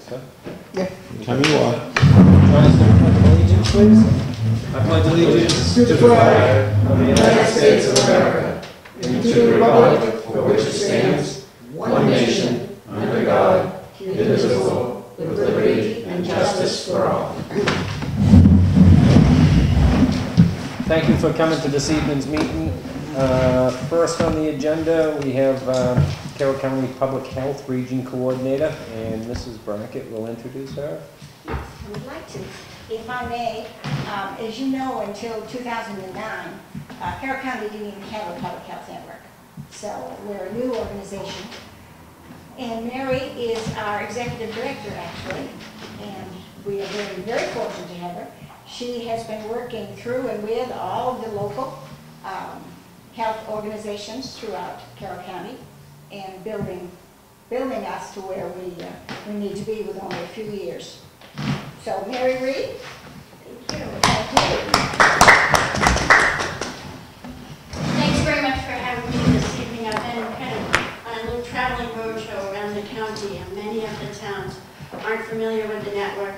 sir? Yeah. Come you are. Join us in the Pledge of Allegiance, please. I pledge allegiance To the flag of the United States of America and to the republic for which it stands, one nation, under God, indivisible, with liberty and justice for all. Thank you for coming to this evening's meeting. First on the agenda, we have Carroll County Public Health Region Coordinator, and Mrs. Brackett will introduce her. Yes, I would like to. If I may, as you know, until 2009, Carroll County didn't even have a public health network. So we're a new organization. And Mary is our executive director, actually, and we are very, very fortunate to have her. She has been working through and with all of the local health organizations throughout Carroll County and building us to where we need to be with only a few years. So, Mary Reed. Thank you. Thank you. Thanks very much for having me this evening. I've been kind of on a little traveling roadshow around the county, and many of the towns aren't familiar with the network,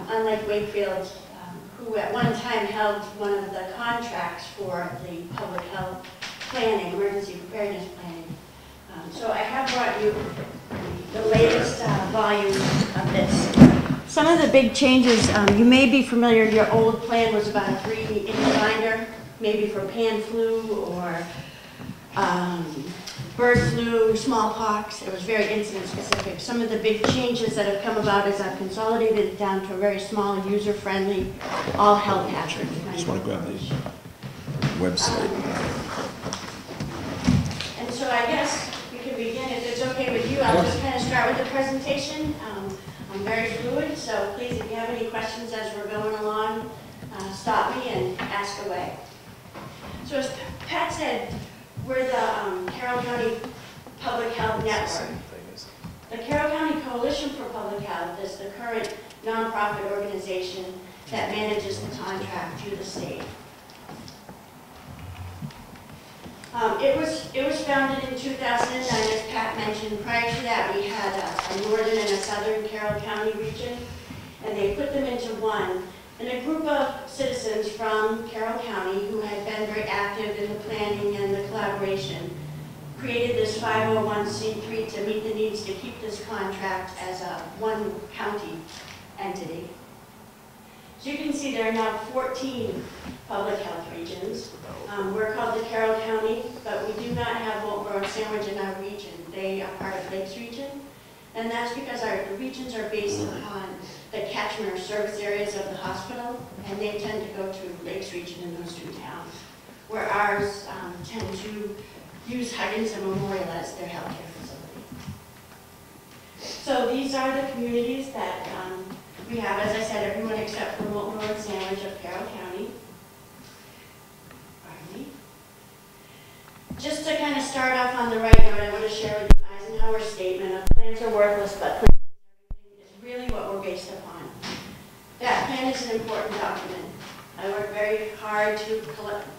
unlike Wakefield, who at one time held one of the contracts for the public health planning, emergency preparedness planning. So I have brought you the latest volume of this. Some of the big changes, you may be familiar, your old plan was about a 3-inch binder, maybe for pan flu or bird flu, smallpox. It was very incident specific. Some of the big changes that have come about is I've consolidated it down to a very small, user-friendly, all health hazards. I just want to grab the website. And so I guess we can begin, if it's okay with you. I'll just kind of start with the presentation. I'm very fluid, so please, if you have any questions as we're going along, stop me and ask away. So as Pat said, we're the Carroll County Public Health Network. The Carroll County Coalition for Public Health is the current nonprofit organization that manages the contract through the state. It was founded in 2009, as Pat mentioned. Prior to that, we had a northern and a southern Carroll County region, and they put them into one. And a group of citizens from Carroll County who had been very active in the planning and the collaboration created this 501c3 to meet the needs to keep this contract as a one county entity. So you can see there are now 14 public health regions. We're called the Carroll County, but we do not have Waltboro and Sandwich in our region. They are part of Lakes region, and that's because our regions are based upon the catchment or service areas of the hospital, and they tend to go to Lakes region in those two towns, where ours tend to use Huggins and Memorial as their healthcare facility. So these are the communities that we have, as I said, everyone except for Waltboro and Sandwich of Carroll County. Pardon me. Just to kind of start off on the right note, I want to share with you Eisenhower's statement of plans are worthless, but plans is really what we're based upon. That plan is an important document. I work very hard to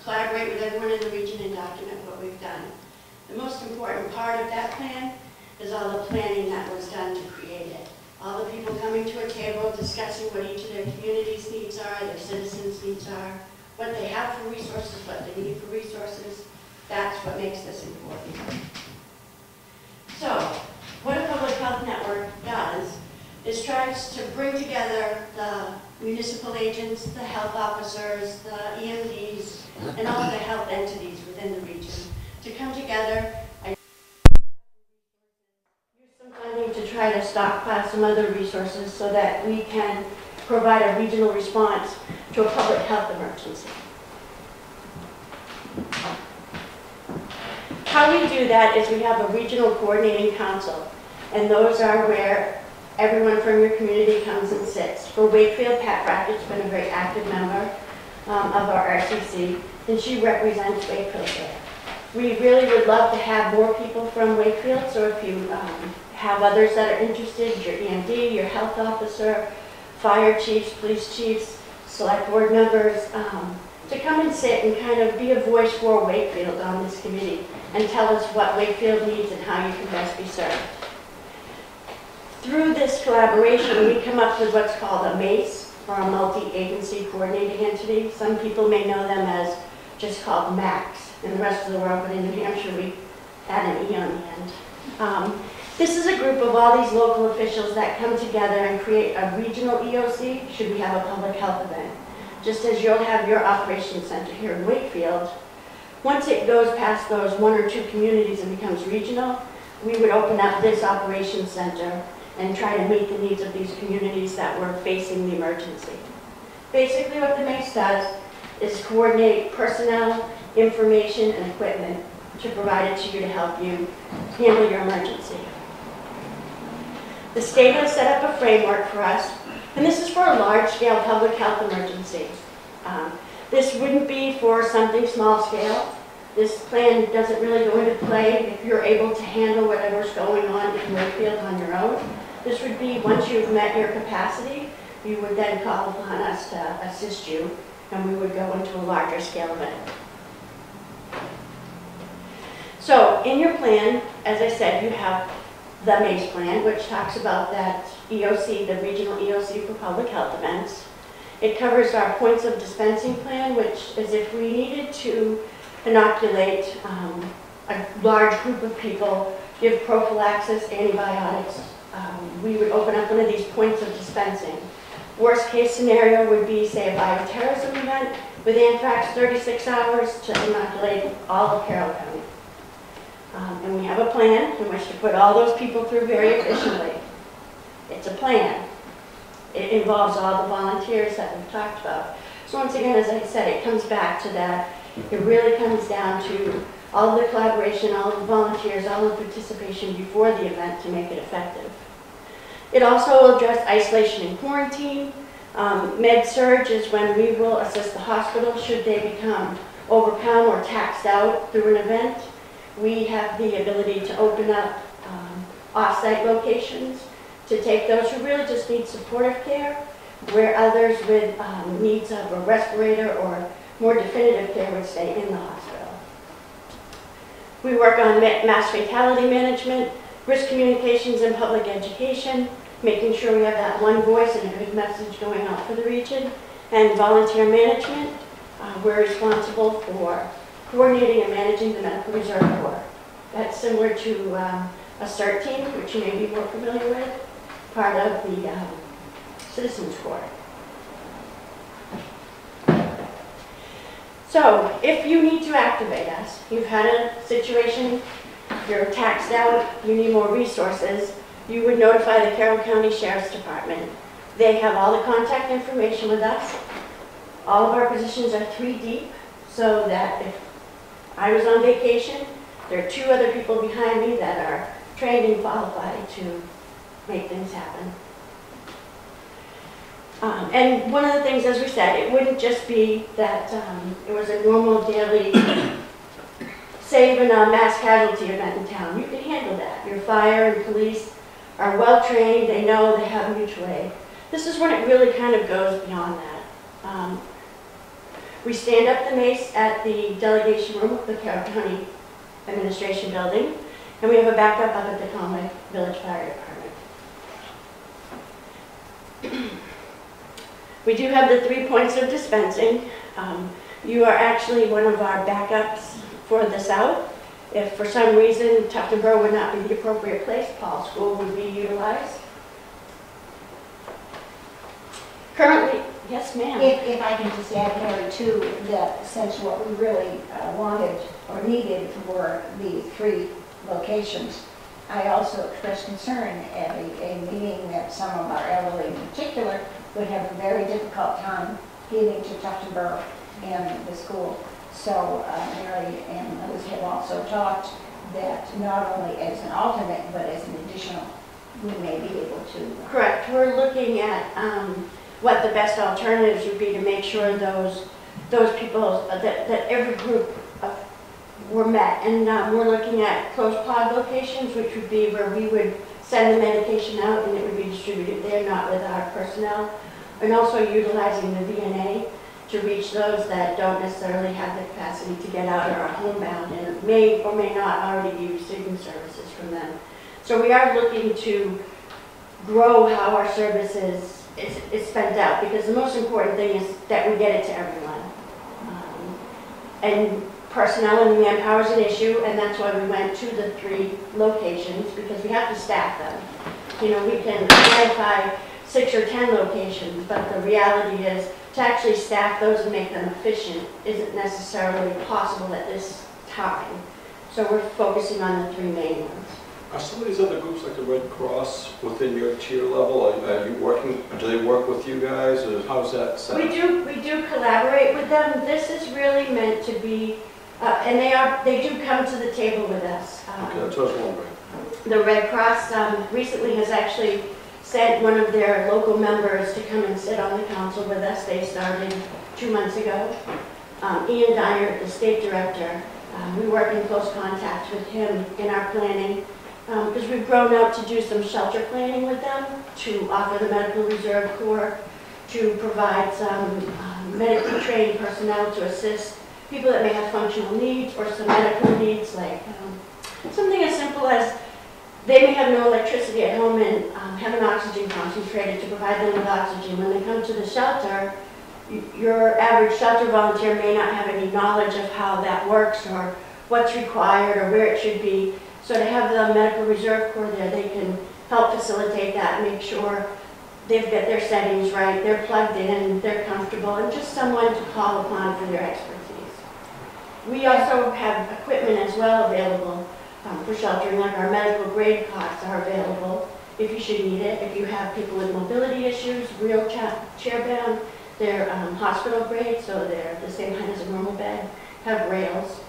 collaborate with everyone in the region and document what we've done. The most important part of that plan is all the planning that was done to create it. All the people coming to a table discussing what each of their communities' needs are, their citizens' needs are, what they have for resources, what they need for resources. That's what makes this important. So, what a public health network does is tries to bring together the municipal agents, the health officers, the EMDs, and all the health entities within the region to come together and use some funding to try to stockpile some other resources so that we can provide a regional response to a public health emergency. How we do that is we have a regional coordinating council, and those are where everyone from your community comes and sits. For Wakefield, Pat Brackett's been a very active member of our RCC, and she represents Wakefield there. We really would love to have more people from Wakefield, so if you have others that are interested, your EMD, your health officer, fire chiefs, police chiefs, select board members, to come and sit and kind of be a voice for Wakefield on this committee and tell us what Wakefield needs and how you can best be served. Through this collaboration, we come up with what's called a MACE, or a multi-agency coordinating entity. Some people may know them as just called MACs in the rest of the world, but in New Hampshire we add an E on the end. This is a group of all these local officials that come together and create a regional EOC should we have a public health event. Just as you'll have your operations center here in Wakefield, once it goes past those 1 or 2 communities and becomes regional, we would open up this operations center and try to meet the needs of these communities that were facing the emergency. Basically what the MACE does is coordinate personnel, information, and equipment to provide it to you to help you handle your emergency. The state has set up a framework for us, and this is for a large-scale public health emergency. This wouldn't be for something small scale. This plan doesn't really go into play if you're able to handle whatever's going on in Wakefield on your own. This would be once you've met your capacity, you would then call upon us to assist you, and we would go into a larger scale event. So in your plan, as I said, you have the MACE plan, which talks about that EOC, the regional EOC for public health events. It covers our points of dispensing plan, which is if we needed to inoculate a large group of people, give prophylaxis, antibiotics, we would open up one of these points of dispensing. Worst case scenario would be, say, a bioterrorism event with anthrax, 36 hours to inoculate all of Carroll County. And we have a plan in which to put all those people through very efficiently. It's a plan. It involves all the volunteers that we've talked about. So once again, as I said, it comes back to that. It really comes down to all of the collaboration, all of the volunteers, all of the participation before the event to make it effective. It also will address isolation and quarantine. Med surge is when we will assist the hospital should they become overcome or taxed out through an event. We have the ability to open up off-site locations to take those who really just need supportive care, where others with needs of a respirator or more definitive care would stay in the hospital. We work on mass fatality management, risk communications and public education, making sure we have that one voice and a good message going out for the region, and volunteer management. We're responsible for coordinating and managing the Medical Reserve Corps. That's similar to a CERT team, which you may be more familiar with, part of the Citizens Corps. So, if you need to activate us, you've had a situation, you're taxed out, you need more resources, you would notify the Carroll County Sheriff's Department. They have all the contact information with us. All of our positions are 3 deep, so that if I was on vacation, there are 2 other people behind me that are trained and qualified to make things happen. And one of the things, as we said, it wouldn't just be that it was a normal daily, say even a mass casualty event in town. You can handle that. Your fire and police are well trained, they know, they have mutual aid. This is when it really kind of goes beyond that. We stand up the MACE at the delegation room of the Carroll County Administration Building, and we have a backup up at the Conway Village Fire Department. We do have the 3 points of dispensing. You are actually one of our backups for the South. If for some reason Tufton Borough would not be the appropriate place, Paul School would be utilized. Currently, yes ma'am. If I can just add, Mary, too, that since what we really wanted or needed were the 3 locations, I also expressed concern at a meeting that some of our elderly in particular would have a very difficult time getting to Tufton Borough and the school. So Mary and Ellis have also talked that not only as an alternate, but as an additional, we may be able to. Correct. We're looking at what the best alternatives would be to make sure those people, that every group were met. And we're looking at closed pod locations, which would be where we would send the medication out and it would be distributed there, not with our personnel. And also utilizing the VNA to reach those that don't necessarily have the capacity to get out or are homebound and may or may not already be receiving services from them. So we are looking to grow how our services is spent out, because the most important thing is that we get it to everyone. And personnel and manpower is an issue, and that's why we went to the 3 locations, because we have to staff them. You know, we can identify 6 or 10 locations, but the reality is to actually staff those and make them efficient isn't necessarily possible at this time. So we're focusing on the 3 main ones. Are some of these other groups like the Red Cross within your tier level? Are you working, do they work with you guys, or how's that set up? We do collaborate with them. This is really meant to be, and they do come to the table with us. Okay, that's what I was wondering. The Red Cross recently has actually sent one of their local members to come and sit on the council with us. They started 2 months ago. Ian Dyer, the state director, we work in close contact with him in our planning, because we've grown up to do some shelter planning with them, to offer the Medical Reserve Corps, to provide some medically trained personnel to assist people that may have functional needs or some medical needs, like something as simple as they may have no electricity at home and have an oxygen concentrator to provide them with oxygen. When they come to the shelter, your average shelter volunteer may not have any knowledge of how that works or what's required or where it should be. So to have the Medical Reserve Corps there, they can help facilitate that, make sure they've got their settings right, they're plugged in, they're comfortable, and just someone to call upon for their expertise. We also have equipment as well available for sheltering, like our medical grade cots are available if you should need it. If you have people with mobility issues, wheelchair bound, they're hospital grade, so they're the same height as a normal bed, have rails.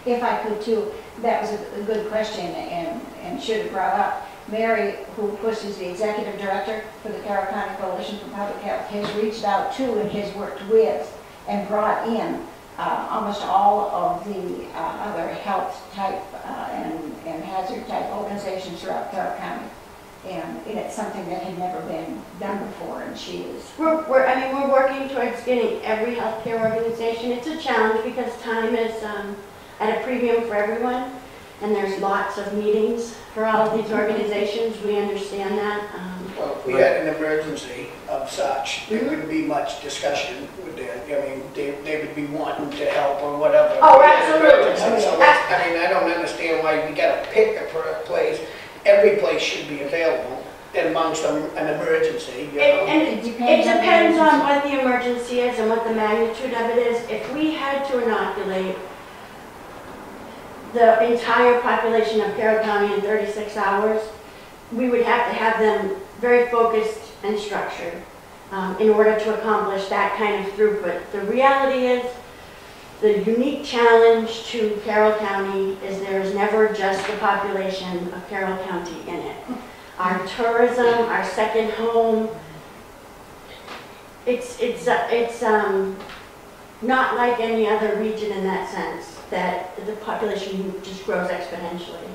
If I could too, that was a good question and should have brought up. Mary, who of course is the executive director for the Carroll County Coalition for Public Health, has reached out to and has worked with and brought in almost all of the other health type and hazard type organizations throughout Carroll County. And it's something that had never been done before, and she is. We're working towards getting every healthcare organization. It's a challenge because time is at a premium for everyone, and there's lots of meetings for all of these organizations. We understand that. Well, if we had an emergency of such, there wouldn't be much discussion with that. I mean, they would be wanting to help or whatever. Oh, absolutely. So I mean, I don't understand why we gotta pick a place. Every place should be available amongst an emergency, you know. And it depends on what the emergency is and what the magnitude of it is. If we had to inoculate the entire population of Carroll County in 36 hours, we would have to have them very focused and structured in order to accomplish that kind of throughput. The reality is, the unique challenge to Carroll County is there is never just the population of Carroll County in it. Our tourism, our second home, it's not like any other region in that sense, that the population just grows exponentially.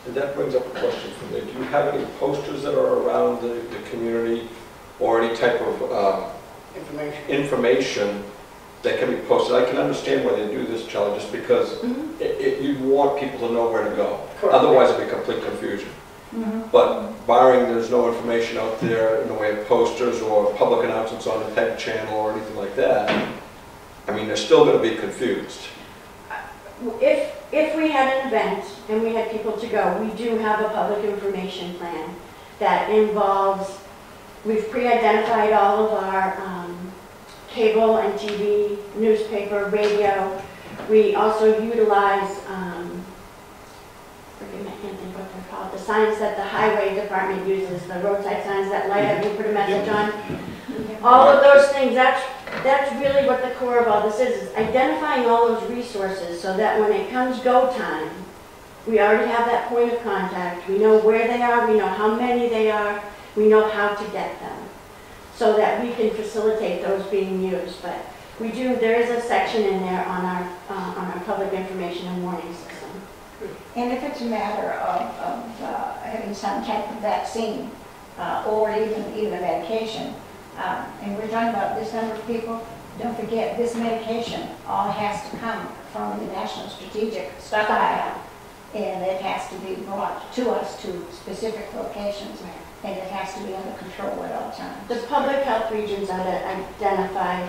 And that brings up a question for me. Do you have any posters that are around the community or any type of information that can be posted? I can understand why they do this, Charlie, just because you want people to know where to go. Correct. Otherwise it'd be complete confusion. But barring there's no information out there in the way of posters or public announcements on the PEG channel or anything like that, I mean, they're still going to be confused. If we had an event and we had people to go, we do have a public information plan that involves, we've pre-identified all of our cable and TV, newspaper, radio. We also utilize, forgive me, I can't think what they're called, the signs that the highway department uses, the roadside signs that light up, you put a message on. All of those things, that's really what the core of all this is identifying all those resources so that when it comes go time, we already have that point of contact. We know where they are, we know how many they are, we know how to get them, so that we can facilitate those being used. But we do, there is a section in there on our public information and warning system. And if it's a matter of having some type of vaccine or even a medication, and we're talking about this number of people, don't forget this medication all has to come from the National Strategic Stockpile, and it has to be brought to us to specific locations. and it has to be under control at all times. The public health regions are to identify,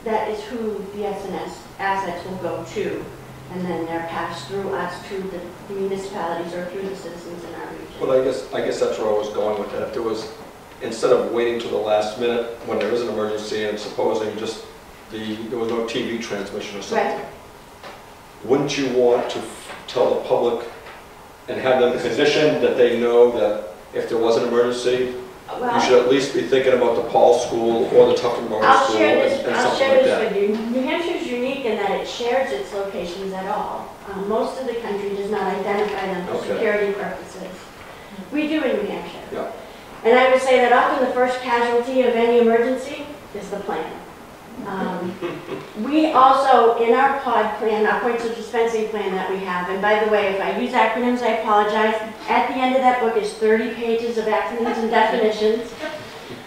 that is who the SNS assets will go to, and then they're passed through us to the municipalities or through the citizens in our region. Well, I guess that's where I was going with that. If there was, instead of waiting till the last minute when there is an emergency and supposing just there was no TV transmission or something, Right. wouldn't you want to tell the public and have them conditioned that they know that if there was an emergency, you should at least be thinking about the Paul School or the Tufton Memorial I'll School share and this, I'll something share like this that. with you. New Hampshire's unique in that it shares its locations at all. Most of the country does not identify them for Okay. security purposes. We do in New Hampshire. Yeah. And I would say that often the first casualty of any emergency is the plan. We also, in our pod plan, our points of dispensing plan that we have, and by the way, if I use acronyms, I apologize. At the end of that book is 30 pages of acronyms and definitions,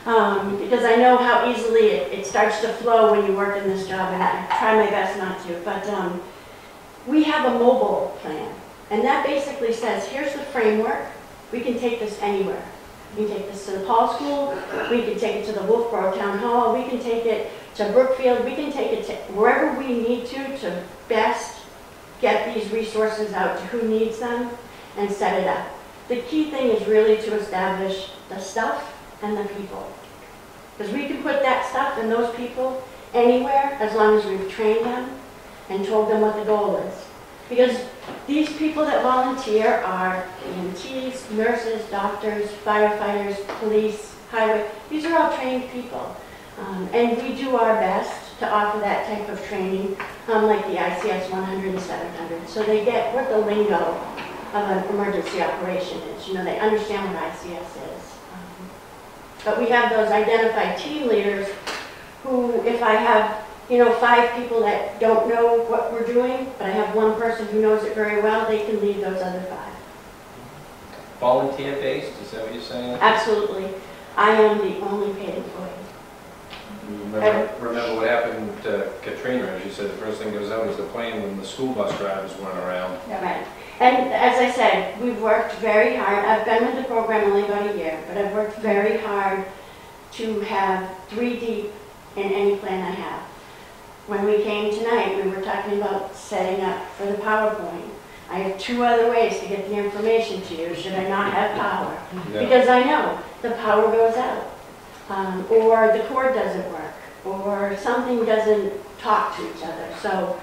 because I know how easily it starts to flow when you work in this job, and I try my best not to. But we have a mobile plan, and that basically says, here's the framework. We can take this anywhere. We can take this to the Paul School, we can take it to the Wolfboro Town Hall, we can take it to Brookfield, we can take it to wherever we need to best get these resources out to who needs them and set it up. The key thing is really to establish the stuff and the people. Because we can put that stuff and those people anywhere as long as we've trained them and told them what the goal is. Because these people that volunteer are EMTs, nurses, doctors, firefighters, police, highway. These are all trained people. And we do our best to offer that type of training, like the ICS 100 and 700. So they get what the lingo of an emergency operation is. You know, they understand what ICS is. But we have those identified team leaders who, if I have 5 people that don't know what we're doing, but I have one person who knows it very well, they can lead those other 5. Volunteer-based, is that what you're saying? Absolutely. I am the only paid employee. Remember what happened to Katrina, as you said, the first thing goes out is the plane when the school bus drivers went around. Right. And as I said, we've worked very hard. I've been with the program only about a year, but I've worked very hard to have 3 deep in any plan I have. When we came tonight, we were talking about setting up for the PowerPoint. I have 2 other ways to get the information to you, should I not have power. Yeah. Because I know the power goes out, or the cord doesn't work, or something doesn't talk to each other. So,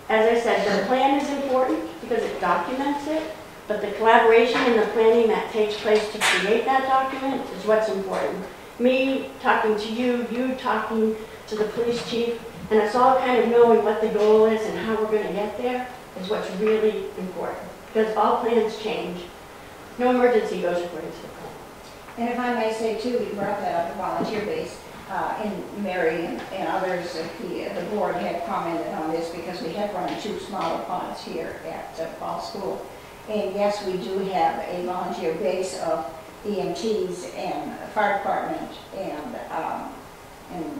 as I said, the plan is important because it documents it, but the collaboration and the planning that takes place to create that document is what's important. Me talking to you, you talking to the police chief, and it's all kind of knowing what the goal is and how we're going to get there is what's really important. Because all plans change. No emergency goes according to the plan. And if I may say too, you brought that up, the volunteer base, and Mary and others, the board had commented on this because we have run 2 smaller pods here at Paul School. And yes, we do have a volunteer base of EMTs and fire department and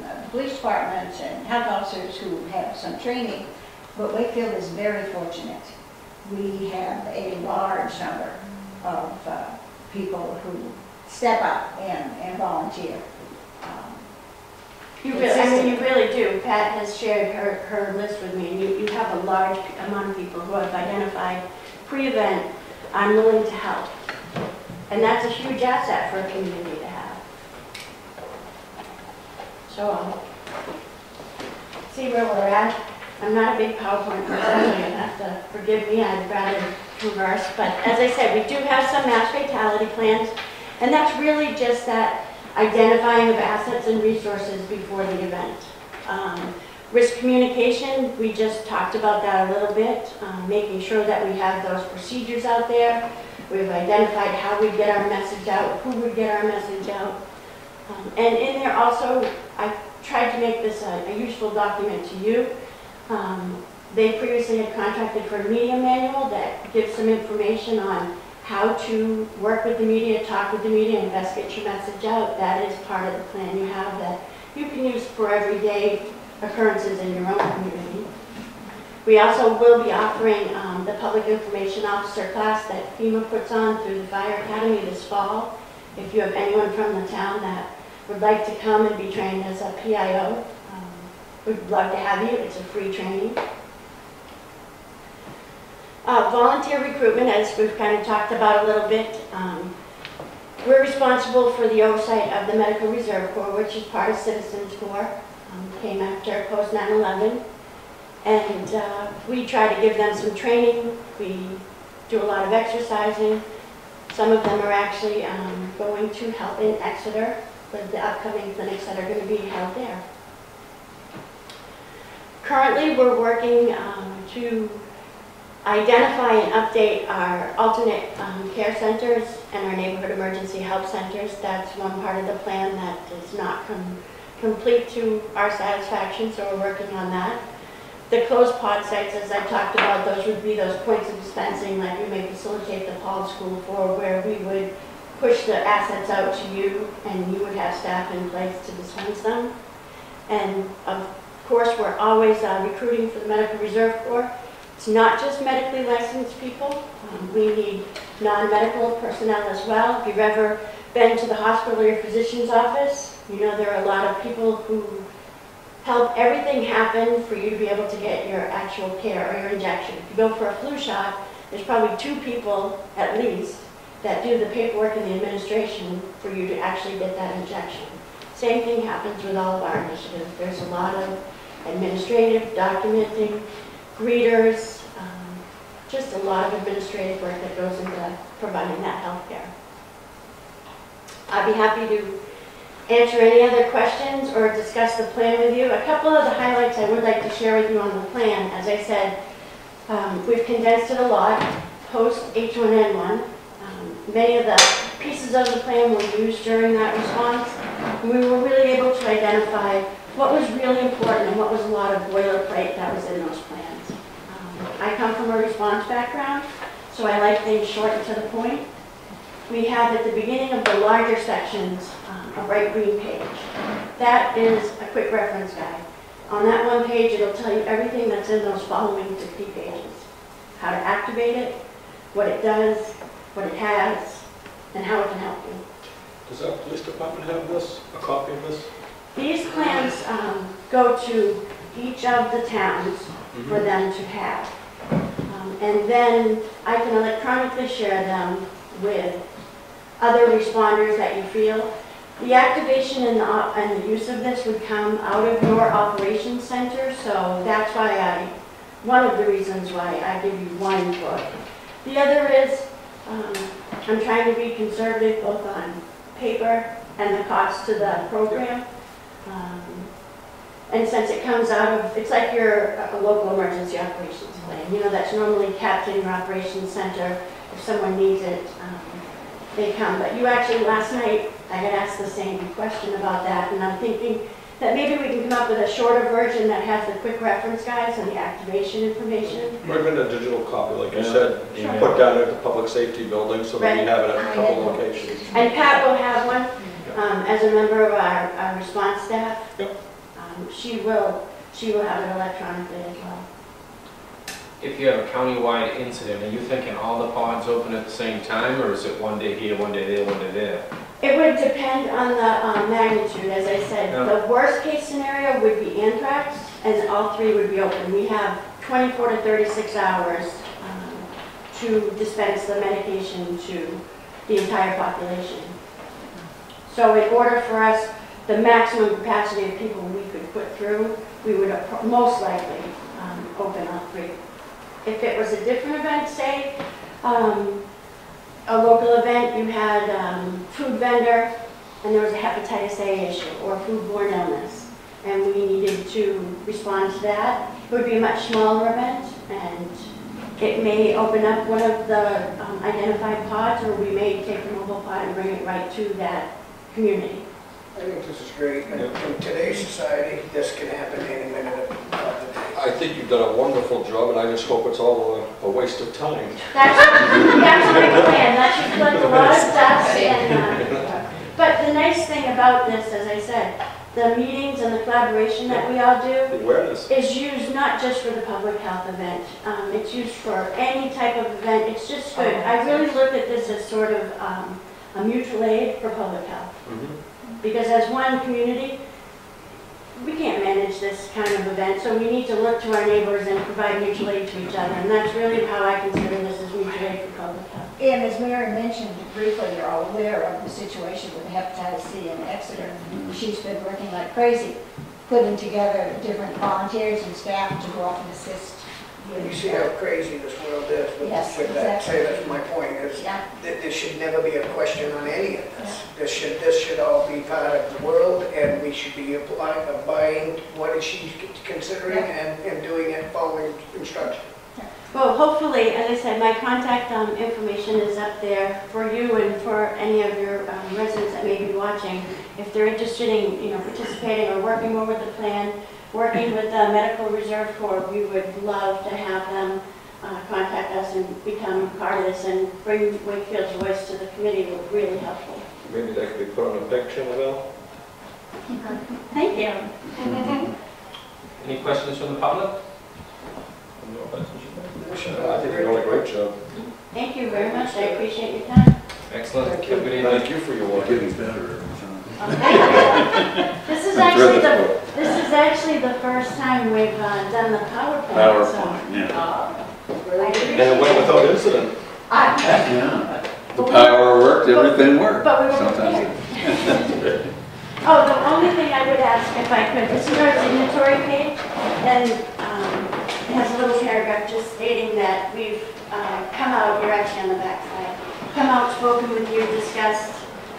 the police department and health officers who have some training. But Wakefield is very fortunate. We have a large number of people who step up and volunteer. You really do. Pat has shared her list with me, and you have a large amount of people who have identified pre-event, I'm willing to help. And that's a huge asset for a community to have. So, see where we're at. I'm not a big PowerPoint person, so you'll have to forgive me, I'd rather converse. But as I said, we do have some mass fatality plans, and that's really just that identifying of assets and resources before the event. Risk communication, we just talked about that a little bit, making sure that we have those procedures out there. We've identified how we get our message out, who would get our message out. And in there also, I tried to make this a useful document to you. They previously had contracted for a media manual that gives some information on how to work with the media, talk with the media, and best get your message out. That is part of the plan you have that you can use for everyday occurrences in your own community. We also will be offering the Public Information Officer class that FEMA puts on through the Fire Academy this fall. If you have anyone from the town that would like to come and be trained as a PIO, we'd love to have you. It's a free training. Volunteer recruitment, as we've kind of talked about a little bit. We're responsible for the oversight of the Medical Reserve Corps, which is part of Citizens Corps. Came after post 9/11. And we try to give them some training. We do a lot of exercising. Some of them are actually going to help in Exeter with the upcoming clinics that are going to be held there. Currently, we're working to identify and update our alternate care centers and our neighborhood emergency help centers. That's one part of the plan that is not complete to our satisfaction, so we're working on that. The closed pod sites, as I talked about, those would be those points of dispensing that you may facilitate the School for, where we would push the assets out to you and you would have staff in place to dispense them. And of course, we're always recruiting for the Medical Reserve Corps. It's not just medically licensed people. We need non-medical personnel as well. If you've ever been to the hospital or your physician's office, you know there are a lot of people who help everything happen for you to be able to get your actual care or your injection. If you go for a flu shot, there's probably 2 people at least that do the paperwork and the administration for you to actually get that injection. Same thing happens with all of our initiatives. There's a lot of administrative, documenting, greeters, just a lot of administrative work that goes into providing that health care. I'd be happy to answer any other questions or discuss the plan with you. A couple of the highlights I would like to share with you on the plan. As I said, we've condensed it a lot, post H1N1. Many of the pieces of the plan were used during that response. And we were really able to identify what was really important and what was a lot of boilerplate that was in those plans. I come from a response background, so I like things short and to the point. We have at the beginning of the larger sections a bright green page. That is a quick reference guide. On that one page, it'll tell you everything that's in those following 50 pages. How to activate it, what it does, what it has, and how it can help you. Does our police department have this, a copy of this? These plans go to each of the towns for them to have. And then I can electronically share them with other responders that you feel. The activation and the use of this would come out of your operations center, so that's why one of the reasons why I give you one book. The other is, I'm trying to be conservative both on paper and the cost to the program. And since it comes out of, it's like your local emergency operations plan. You know, that's normally kept in your operations center. If someone needs it, they come. But you actually, last night, I had asked the same question about that, and I'm thinking that maybe we can come up with a shorter version that has the quick reference guides and the activation information. Maybe in a digital copy, like you said, Sure. put down at the public safety building so that we Right. have it at a couple locations. And Pat will have one as a member of our response staff. Yep. She will have it electronically as well. If you have a countywide incident, are you thinking all the pods open at the same time, or is it one day here, one day there, one day there? It would depend on the magnitude. As I said, Yeah. the worst case scenario would be anthrax, and all 3 would be open. We have 24 to 36 hours to dispense the medication to the entire population. So in order for us, the maximum capacity of people we could put through, we would most likely open all 3. If it was a different event, say, a local event, you had food vendor, and there was a hepatitis A issue or foodborne illness, and we needed to respond to that, it would be a much smaller event, and it may open up one of the identified pods, or we may take a mobile pod and bring it right to that community. I think this is great. And in today's society, this can happen any minute of the day. I think you've done a wonderful job, and I just hope it's all a waste of time. That's my plan. That should collect a lot of dust. And, but the nice thing about this, as I said, the meetings and the collaboration that we all do Awareness. is used not just for the public health event. It's used for any type of event. It's just good. I really look at this as sort of a mutual aid for public health. Because as one community, we can't manage this kind of event, so we need to look to our neighbors and provide mutual aid to each other. And that's really how I consider this as mutual aid for public health. And as Mary mentioned briefly, you're all aware of the situation with hepatitis C in Exeter. She's been working like crazy, putting together different volunteers and staff to go up and assist. You see how crazy this world is. Yes, With that, exactly. say that's my point, is Yeah. that there should never be a question on any of this. This should all be part of the world, and we should be abiding what is she considering and doing it, following instructions. Well, hopefully, as I said, my contact information is up there for you and for any of your residents that may be watching. If they're interested in, participating or working more with the plan, working with the Medical Reserve Corps, we would love to have them contact us and become part of this and bring Wakefield's voice to the committee. Would be really helpful. Maybe that could be put on a picture, Lavelle? Thank you. Any questions from the public? I think you're doing a great job. Thank you very much. I appreciate your time. Excellent. Thank you. Have a good evening. Thank you for your work. Getting better every time. This is actually the first time we've done the PowerPoint. PowerPoint, yeah. I And it went without incident. Yeah. The power worked, everything worked. But we were Sometimes. prepared. Oh, the only thing I would ask if I could, this is our signatory page, and it has a little paragraph just stating that we've come out, you're actually on the back side, come out, spoken with you, discussed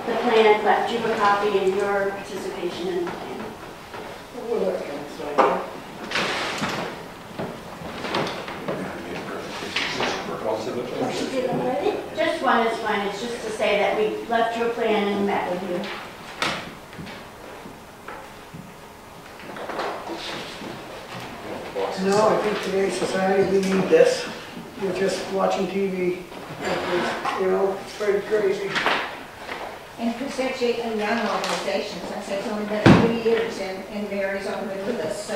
the plan, left you a copy and your participation in the plan. Just one is fine, it's just to say that we left you a plan and met with you. No, I think today's society, we need this. We're just watching TV. It's very crazy. And for such a young organization, since it's only been 2 years, and Mary's only been with us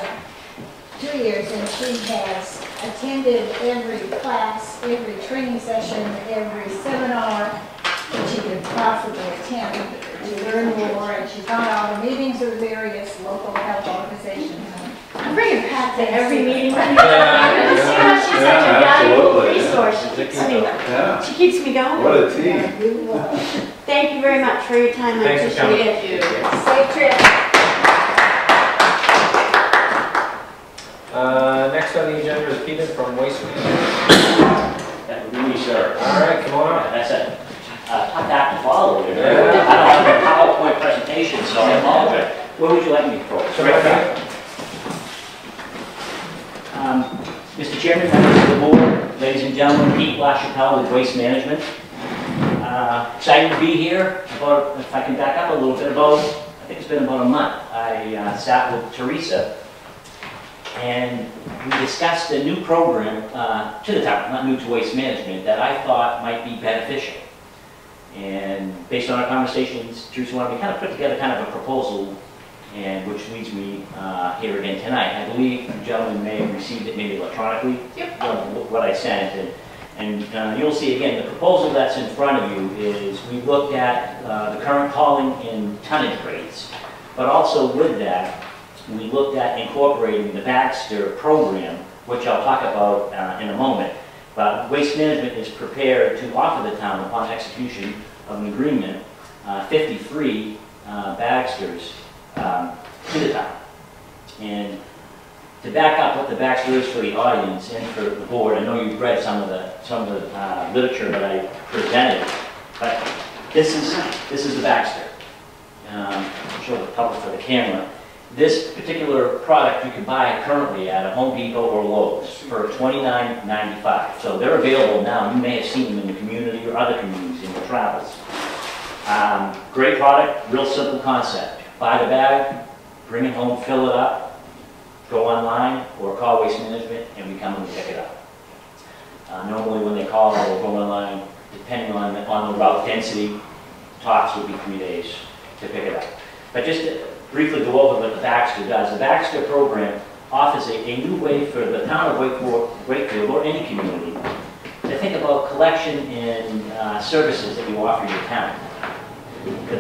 2 years, and she has attended every class, every training session, every seminar that she could possibly attend to learn more, and she's gone out to meetings with various local health organizations. I'm bringing Pat to every meeting with me. She's such a valuable resource. She keeps me going. What a team. Thank you very much for your time. I Thanks for coming. appreciate it. Safe trip. Next on the agenda is Peter from Waste Management. That would be me, sir. All right, come on up. That's a tough act to follow. I Yeah. don't have a PowerPoint presentation, so I apologize. Where would you like me to go? Right back. Mr. Chairman, members of the board, ladies and gentlemen, Pete LaChapelle with Waste Management. Excited to be here. If I can back up a little bit, I think it's been about a month, I sat with Teresa and we discussed a new program to the town, not new to Waste Management, that I thought might be beneficial. And based on our conversations, Teresa wanted me to kind of put together kind of a proposal, and which leads me here again tonight. I believe you gentlemen may have received it maybe electronically, what I sent, and you'll see again, the proposal that's in front of you is we looked at the current hauling and tonnage rates, but also with that, we looked at incorporating the Baxter program, which I'll talk about in a moment. But Waste Management is prepared to offer the town, upon execution of an agreement, 53 Baxters to the town. And to back up what the Baxter is for the audience and for the board, I know you've read some of the literature that I presented, but this is the Baxter. I'll show the public for the camera. This particular product you can buy currently at a Home Depot or Lowe's for $29.95. So they're available now. You may have seen them in the community or other communities in your travels. Great product, real simple concept. Buy the bag, bring it home, fill it up, go online or call Waste Management and we come and we pick it up. Normally when they call or go online, depending on the route density, tops would be 3 days to pick it up. But just briefly go over what the Baxter does. The Baxter program offers a new way for the town of Wakefield, or any community, to think about collection and services that you offer your town. The